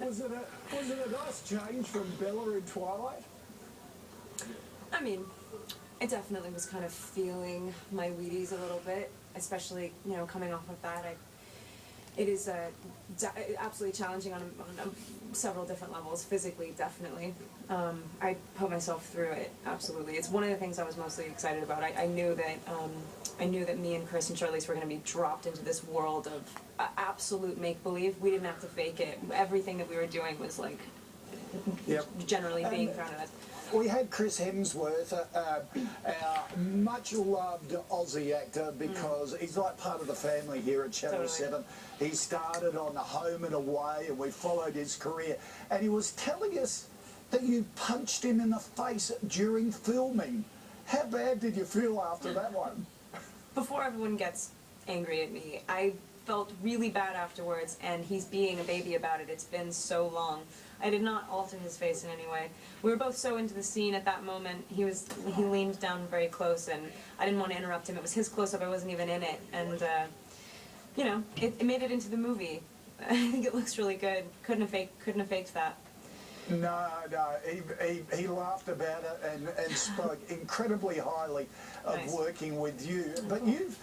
Was it a nice change from Bella in Twilight? I mean, I definitely was kind of feeling my Wheaties a little bit, especially, you know, coming off of that. It is absolutely challenging on several different levels. Physically, definitely. I put myself through it, absolutely. It's one of the things I was mostly excited about. I knew that me and Chris and Charlize were going to be dropped into this world of absolute make-believe. We didn't have to fake it. Everything that we were doing was, like, generally being thrown at us. We had Chris Hemsworth, our much-loved Aussie actor, because he's like part of the family here at Channel 7. He started on Home and Away, and we followed his career. And he was telling us that you punched him in the face during filming. How bad did you feel after that one? Before everyone gets angry at me, I felt really bad afterwards, and he's being a baby about it. It's been so long. I did not alter his face in any way. We were both so into the scene at that moment. He leaned down very close, and I didn't want to interrupt him. It was his close-up. I wasn't even in it, and you know, it made it into the movie. I think it looks really good. Couldn't have faked that. No, he laughed about it and spoke incredibly highly of working with you. But you've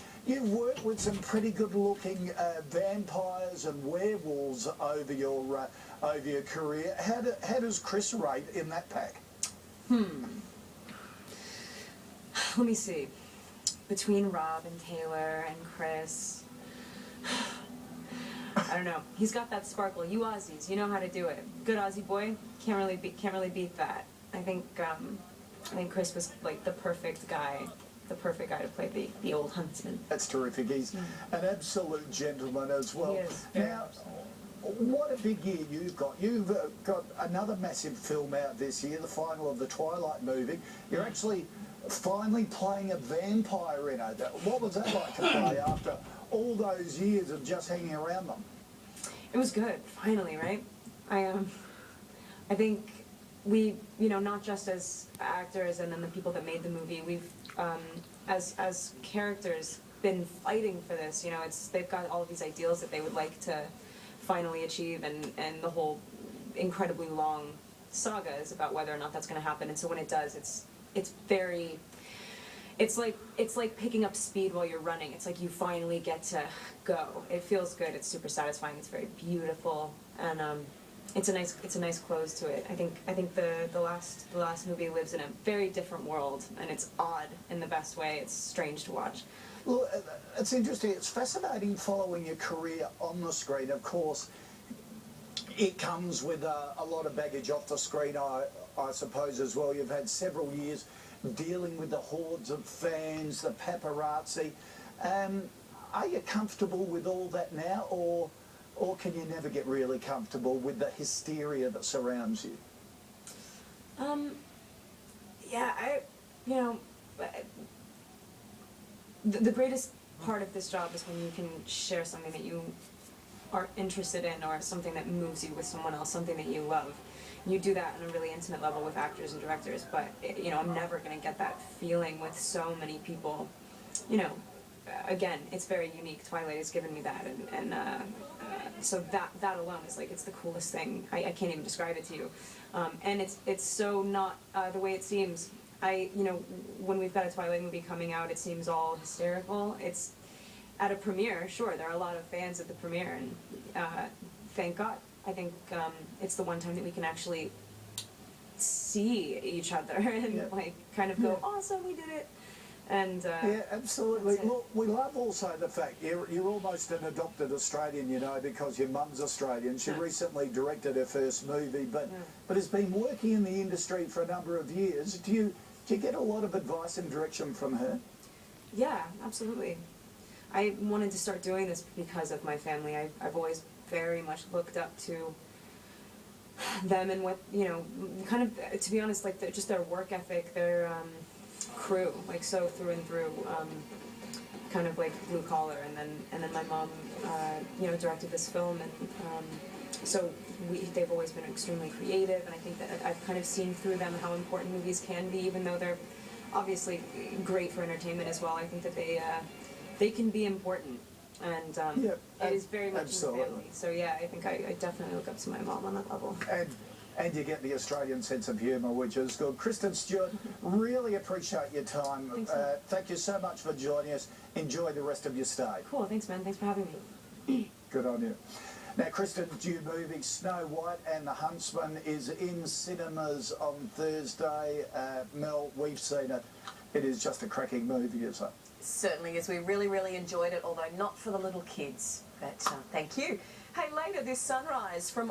worked with some pretty good-looking vampires and werewolves over your career. How does Chris rate in that pack? Let me see. Between Rob and Taylor and Chris, I don't know. He's got that sparkle. You Aussies, you know how to do it. Good Aussie boy, can't really beat that. I think Chris was like the perfect guy to play the old huntsman. That's terrific. He's an absolute gentleman as well. He is. Now, what a big year you've got. You've got another massive film out this year, the final of the Twilight movie. You're actually finally playing a vampire in it. What was that like to play after all those years of just hanging around them? It was good, finally, right? I think we, you know, not just as actors and then the people that made the movie, we've, as characters, been fighting for this. You know, they've got all of these ideals that they would like to finally achieve, and the whole incredibly long saga is about whether or not that's going to happen. And so when it does, it's like picking up speed while you're running. It's like you finally get to go. It feels good. It's super satisfying. It's very beautiful, and it's a nice close to it. I think the last movie lives in a very different world, and it's odd in the best way. It's strange to watch. Well, it's interesting. It's fascinating following your career on the screen. Of course, it comes with a lot of baggage off the screen, I suppose, as well. You've had several years dealing with the hordes of fans, the paparazzi. Are you comfortable with all that now, or can you never get really comfortable with the hysteria that surrounds you? Yeah, you know, the greatest part of this job is when you can share something that you are interested in, or something that moves you with someone else, something that you love. You do that on a really intimate level with actors and directors, but you know, I'm never going to get that feeling with so many people. You know, again, it's very unique. Twilight has given me that, and so that alone is like, it's the coolest thing. I can't even describe it to you, and it's so not the way it seems. You know, when we've got a Twilight movie coming out, it seems all hysterical. It's at a premiere, sure, there are a lot of fans at the premiere, and thank God. I think it's the one time that we can actually see each other and like kind of go, awesome, we did it. And yeah, absolutely. Look, we love also the fact you're almost an adopted Australian, you know, because your mum's Australian. She recently directed her first movie, but has been working in the industry for a number of years. Do you get a lot of advice and direction from her? Yeah, absolutely. I wanted to start doing this because of my family. I've always very much looked up to them and what, you know, kind of, to be honest, like just their work ethic, their crew, like so through and through, kind of like blue collar. And then my mom, you know, directed this film, and so they've always been extremely creative, and I think that I've kind of seen through them how important movies can be, even though they're obviously great for entertainment as well. I think that they can be important. and Yeah, it is very much absolutely. in the family. So yeah, I think I definitely look up to my mom on that level. And you get the Australian sense of humour, which is good. Kristen, Stewart, really appreciate your time. Thanks, man. Thank you so much for joining us. Enjoy the rest of your stay. Cool, thanks man, thanks for having me. Good on you. Now, Kristen's new movie, Snow White and the Huntsman, is in cinemas on Thursday. Mel, we've seen it. It is just a cracking movie, isn't it? Certainly is. We really enjoyed it, although not for the little kids. But thank you. Hey, later this sunrise from